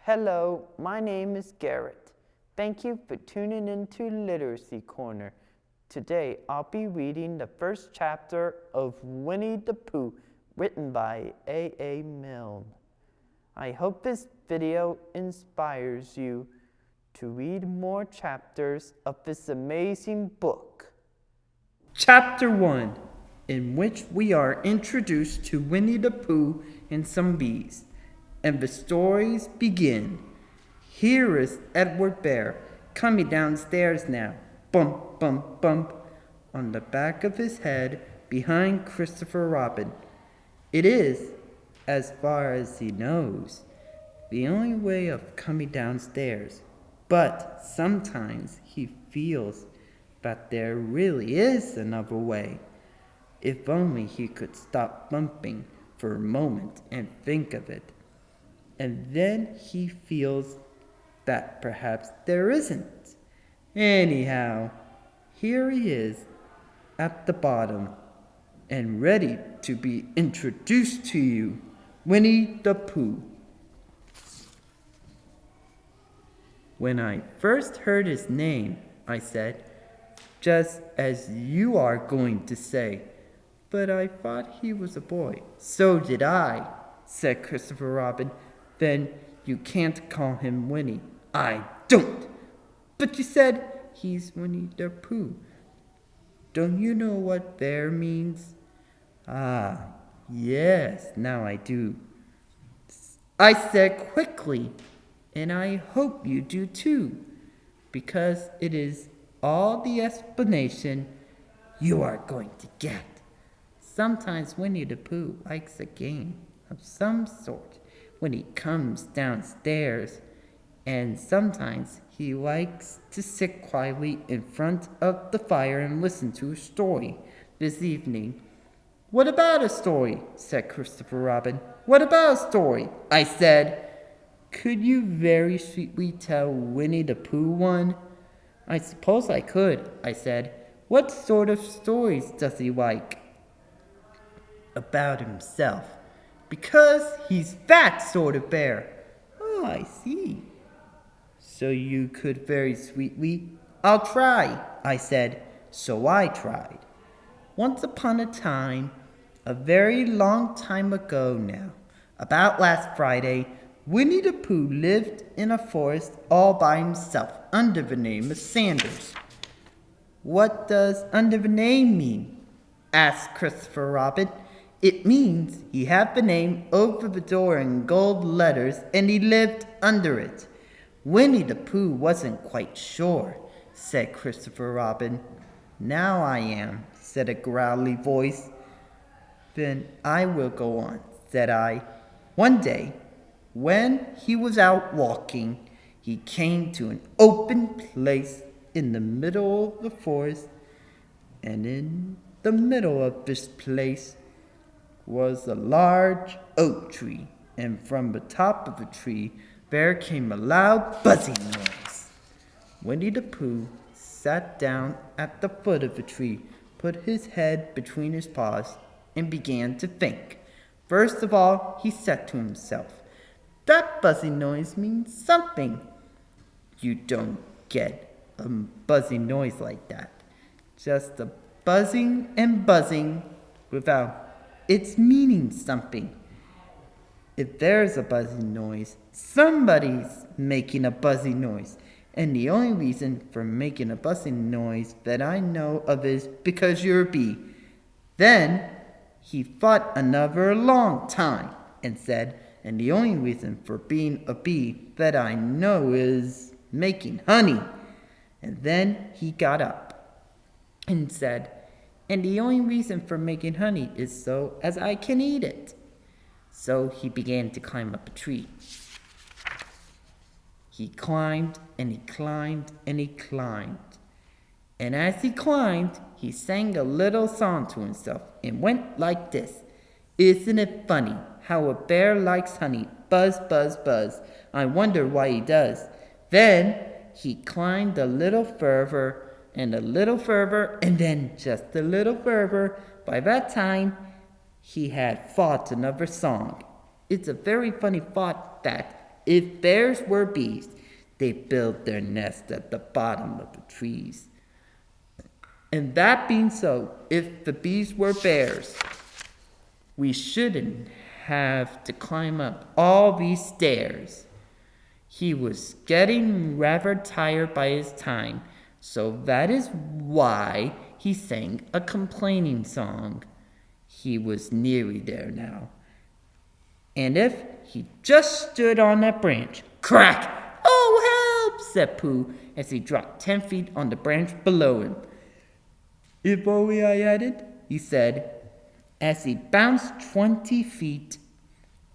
Hello, my name is Garrett. Thank you for tuning into Literacy Corner. Today, I'll be reading the first chapter of Winnie-the-Pooh, written by A.A. Milne. I hope this video inspires you to read more chapters of this amazing book. Chapter 1, in which we are introduced to Winnie-the-Pooh and some bees. And the stories begin. Here is Edward Bear coming downstairs now, bump, bump, bump, on the back of his head behind Christopher Robin. It is, as far as he knows, the only way of coming downstairs, but sometimes he feels that there really is another way. If only he could stop bumping for a moment and think of it. And then he feels that perhaps there isn't. Anyhow, here he is at the bottom and ready to be introduced to you, Winnie-the-Pooh. When I first heard his name, I said, just as you are going to say, but I thought he was a boy. So did I, said Christopher Robin. Then you can't call him Winnie. I don't. But you said he's Winnie-the-Pooh. Don't you know what bear means? Ah, yes, now I do. I said quickly, and I hope you do too, because it is all the explanation you are going to get. Sometimes Winnie-the-Pooh likes a game of some sort when he comes downstairs, and sometimes he likes to sit quietly in front of the fire and listen to a story. This evening, what about a story? Said Christopher Robin. What about a story? I said. Could you very sweetly tell Winnie-the-Pooh one? I suppose I could, I said. What sort of stories does he like? About himself. Because he's that sort of bear. Oh, I see. So you could very sweetly. I'll try, I said. So I tried. Once upon a time, a very long time ago now, about last Friday, Winnie-the-Pooh lived in a forest all by himself under the name of Sanders. What does under the name mean? Asked Christopher Robin. It means he had the name over the door in gold letters and he lived under it. Winnie-the-Pooh wasn't quite sure, said Christopher Robin. Now I am, said a growly voice. Then I will go on, said I. One day, when he was out walking, he came to an open place in the middle of the forest, and in the middle of this place was a large oak tree, and from the top of the tree there came a loud buzzing noise. Winnie-the-Pooh sat down at the foot of the tree, put his head between his paws, and began to think. First of all, he said to himself, that buzzing noise means something. You don't get a buzzing noise like that. Just a buzzing and buzzing without it's meaning something. If there's a buzzing noise, somebody's making a buzzing noise. And the only reason for making a buzzing noise that I know of is because you're a bee. Then he thought another long time and said, and the only reason for being a bee that I know is making honey. And then he got up and said, and the only reason for making honey is so as I can eat it. So he began to climb up a tree. He climbed and he climbed and he climbed. And as he climbed, he sang a little song to himself and went like this. Isn't it funny how a bear likes honey? Buzz, buzz, buzz. I wonder why he does. Then he climbed a little further and a little further, and then just a little further. By that time, he had thought another song. It's a very funny thought that if bears were bees, they build their nest at the bottom of the trees. And that being so, if the bees were bears, we shouldn't have to climb up all these stairs. He was getting rather tired by his time, so that is why he sang a complaining song. He was nearly there now. And if he just stood on that branch, crack! "Oh, help!" said Pooh as he dropped 10 feet on the branch below him. "If only I hadn't," he said, as he bounced 20 feet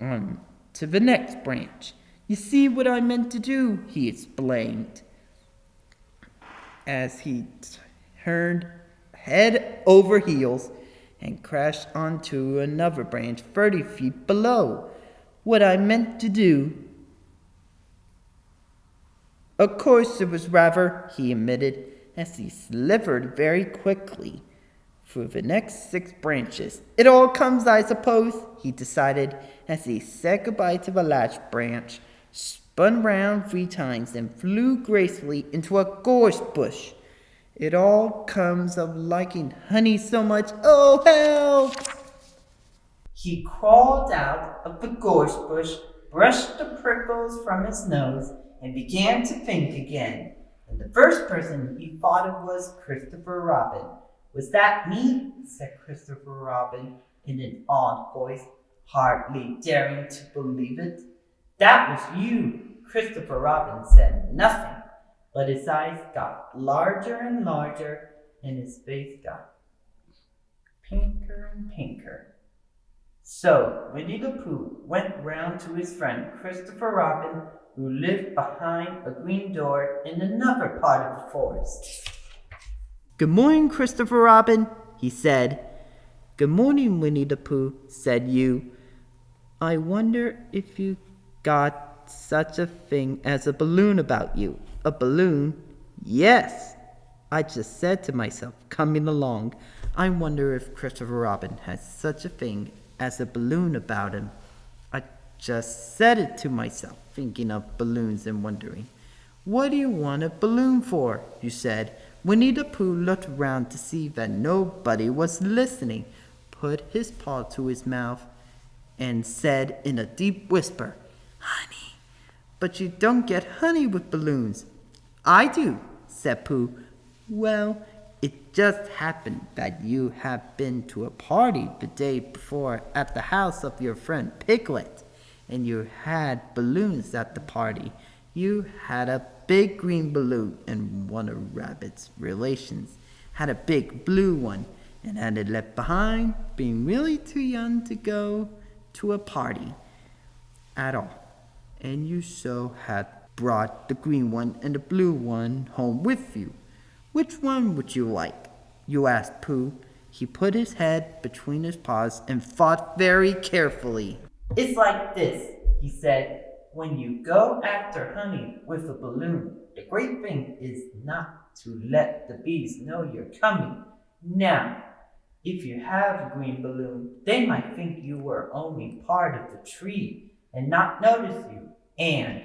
on to the next branch. "You see what I meant to do," he explained, as he turned head over heels and crashed onto another branch 30 feet below. "What I meant to do." "Of course it was rather," he admitted, as he slithered very quickly through the next 6 branches. "It all comes, I suppose," he decided, as he said goodbye to the last branch, spun round 3 times, and flew gracefully into a gorse bush. "It all comes of liking honey so much. Oh, help!" He crawled out of the gorse bush, brushed the prickles from his nose, and began to think again. And the first person he thought of was Christopher Robin. "Was that me?" said Christopher Robin in an awed voice, hardly daring to believe it. "That was you." Christopher Robin said nothing, but his eyes got larger and larger, and his face got pinker and pinker. So Winnie-the-Pooh went round to his friend Christopher Robin, who lived behind a green door in another part of the forest. "Good morning, Christopher Robin," he said. "Good morning, Winnie-the-Pooh," said you. "I wonder if you got such a thing as a balloon about you." "A balloon?" "Yes. I just said to myself, coming along, I wonder if Christopher Robin has such a thing as a balloon about him. I just said it to myself, thinking of balloons and wondering. What do you want a balloon for?" you said. Winnie-the-Pooh looked around to see that nobody was listening, put his paw to his mouth, and said in a deep whisper, "Honey. But you don't get honey with balloons." "I do," said Pooh. "Well, it just happened that you had been to a party the day before at the house of your friend Piglet, and you had balloons at the party. You had a big green balloon, and one of Rabbit's relations had a big blue one, and had it left behind, being really too young to go to a party at all. And you so had brought the green one and the blue one home with you. Which one would you like?" you asked Pooh. He put his head between his paws and thought very carefully. "It's like this," he said. "When you go after honey with a balloon, the great thing is not to let the bees know you're coming. Now, if you have a green balloon, they might think you were only part of the tree and not notice you. And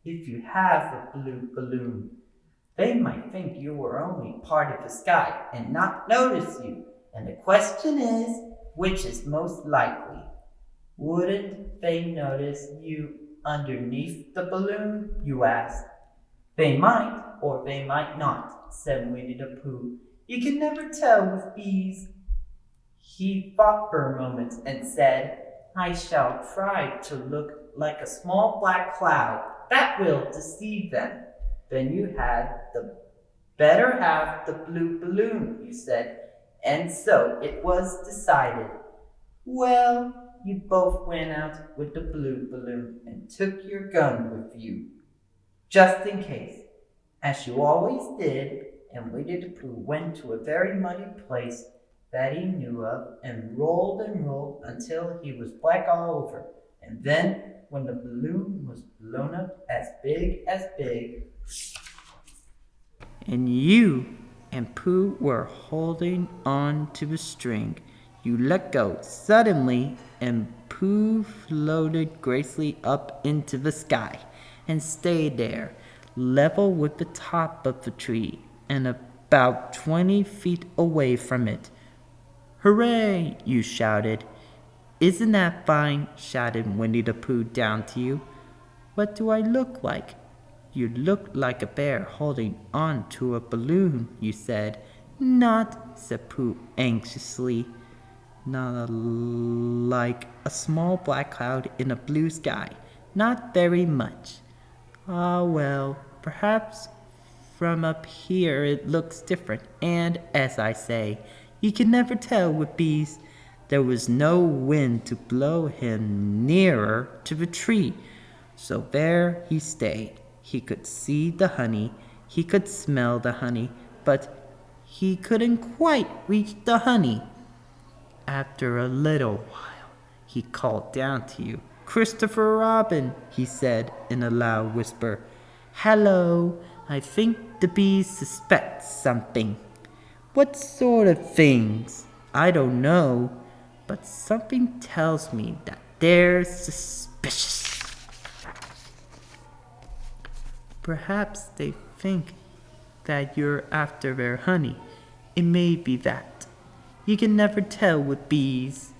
if you have a blue balloon, they might think you were only part of the sky and not notice you. And the question is, which is most likely? Wouldn't they notice you underneath the balloon?" you asked. "They might, or they might not," said Winnie-the-Pooh. "You can never tell with bees." He thought for a moment and said, "I shall try to look like a small black cloud. That will deceive them." "Then you had the better have the blue balloon," you said. And so it was decided. Well, you both went out with the blue balloon and took your gun with you, just in case, as you always did. And Winnie-the-Pooh went to a very muddy place that he knew of and rolled until he was black all over. And then, when the balloon was blown up as big, and you and Pooh were holding on to the string, you let go suddenly, and Pooh floated gracefully up into the sky. and stayed there, level with the top of the tree and about 20 feet away from it. Hooray! You shouted. Isn't that fine? Shouted Winnie-the-Pooh down to you. What do I look like? You look like a bear holding on to a balloon, you said. Not, said Pooh anxiously. Not like a small black cloud in a blue sky. Not very much. Ah, well, perhaps from up here it looks different, and, as I say, you can never tell with bees. There was no wind to blow him nearer to the tree, so there he stayed. He could see the honey, he could smell the honey, but he couldn't quite reach the honey. After a little while, he called down to you. Christopher Robin, he said in a loud whisper. Hello, I think the bees suspect something. What sort of things? I don't know, but something tells me that they're suspicious. Perhaps they think that you're after their honey. It may be that. You can never tell with bees.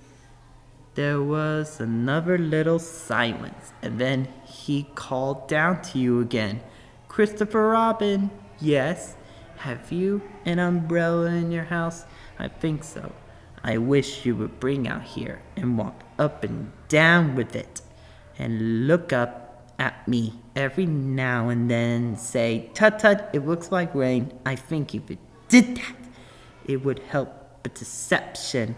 There was another little silence, and then he called down to you again. Christopher Robin, yes? Have you an umbrella in your house? I think so. I wish you would bring out here and walk up and down with it, and look up at me every now and then and say, Tut tut, it looks like rain. I think if it did that, it would help the deception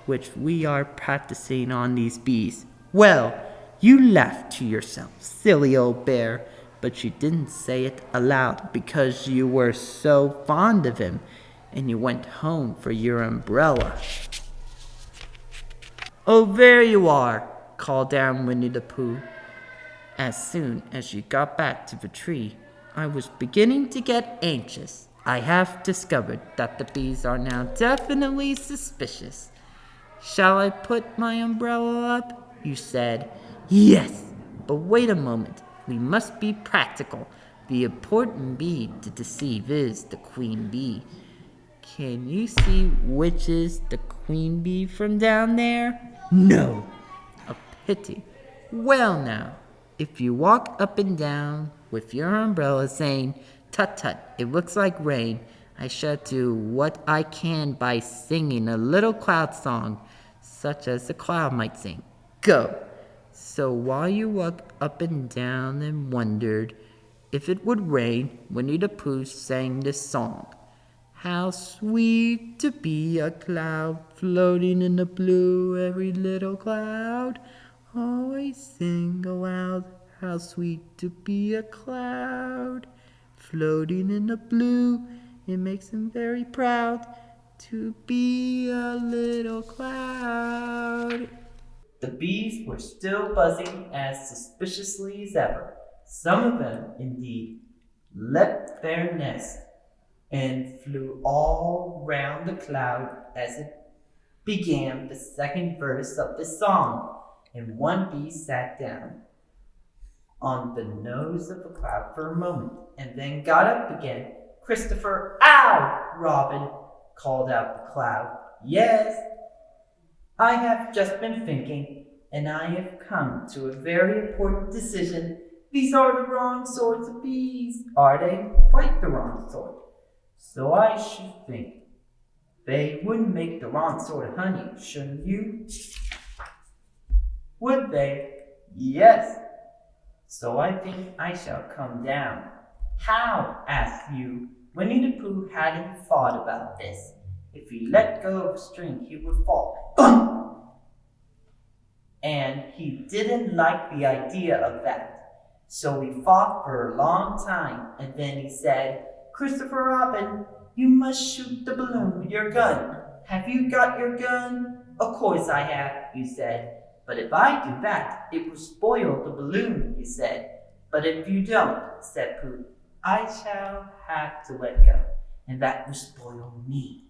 which we are practicing on these bees. Well, you laughed to yourself, silly old bear, but you didn't say it aloud because you were so fond of him, and you went home for your umbrella. Oh, there you are, called down Winnie-the-Pooh. As soon as you got back to the tree, I was beginning to get anxious. I have discovered that the bees are now definitely suspicious. Shall I put my umbrella up? You said. Yes, but wait a moment. We must be practical. The important bee to deceive is the queen bee. Can you see which is the queen bee from down there? No. A pity. Well now, if you walk up and down with your umbrella saying, Tut tut, it looks like rain, I shall do what I can by singing a little cloud song, such as a cloud might sing. Go! So while you walked up and down and wondered if it would rain, Winnie-the-Pooh sang this song. How sweet to be a cloud floating in the blue, every little cloud. Always sing aloud, how sweet to be a cloud floating in the blue. It makes him very proud to be a little cloud. The bees were still buzzing as suspiciously as ever. Some of them, indeed, left their nest and flew all round the cloud as it began the second verse of the song, and one bee sat down on the nose of the cloud for a moment, and then got up again. Christopher, ow! Robin called out the cloud. Yes, I have just been thinking, and I have come to a very important decision. These are the wrong sorts of bees, are they? Quite the wrong sort. So I should think they wouldn't make the wrong sort of honey, shouldn't you? Would they? Yes. So I think I shall come down. How? Asked you. Winnie-the-Pooh hadn't thought about this. If he let go of a string, he would fall. And he didn't like the idea of that. So we fought for a long time, and then he said, Christopher Robin, you must shoot the balloon with your gun. Have you got your gun? Of course I have, you said. But if I do that, it will spoil the balloon, you said. But if you don't, said Pooh, I shall have to let go, and that will spoil me.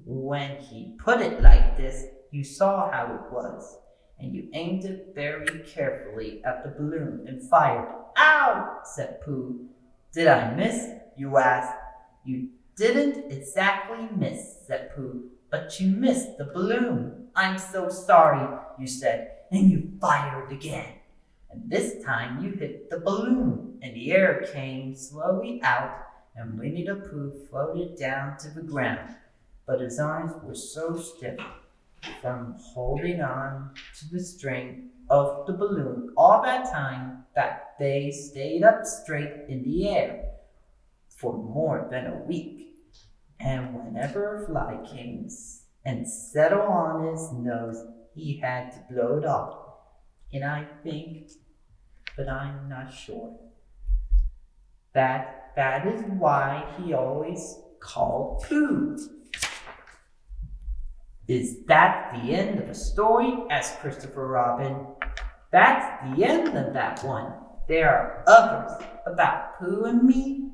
When he put it like this, you saw how it was. and you aimed it very carefully at the balloon and fired. Ow! Said Pooh. Did I miss? You asked. You didn't exactly miss, said Pooh, but you missed the balloon. I'm so sorry, you said, and you fired again. And this time you hit the balloon, and the air came slowly out, and Winnie-the-Pooh floated down to the ground. But his arms were so stiff from holding on to the string of the balloon all that time that they stayed up straight in the air for more than a week. And whenever a fly came and settled on his nose, he had to blow it off. And I think, but I'm not sure, that is why he always called Pooh. Is that the end of the story? Asked Christopher Robin. That's the end of that one. There are others about Pooh and me,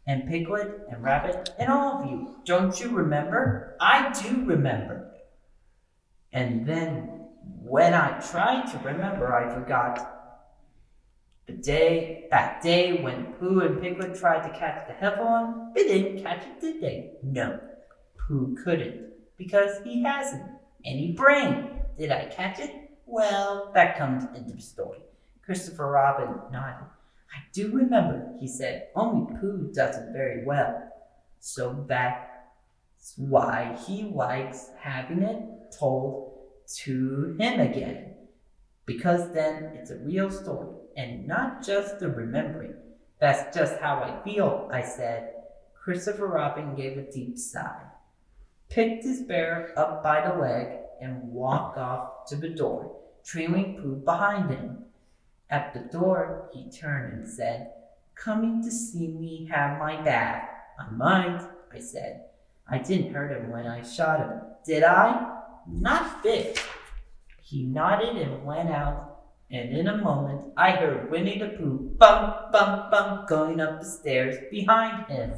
and Piglet and Rabbit and all of you. Don't you remember? I do remember. And then when I tried to remember, I forgot. That day when Pooh and Piglet tried to catch the heffalump, they didn't catch it, did they? No, Pooh couldn't, because he hasn't any brain. Did I catch it? Well, that comes into the story. Christopher Robin nodded. I do remember, he said. Only Pooh does it very well. So that's why he likes having it told to him again. Because then it's a real story, and not just the remembering. That's just how I feel, I said. Christopher Robin gave a deep sigh, picked his bear up by the leg, and walked off to the door, trailing Pooh behind him. At the door, he turned and said, Coming to see me have my bath. I might, I said. I didn't hurt him when I shot him, did I? Not bit. He nodded and went out, and in a moment I heard Winnie-the-Pooh bump, bump, bump going up the stairs behind him.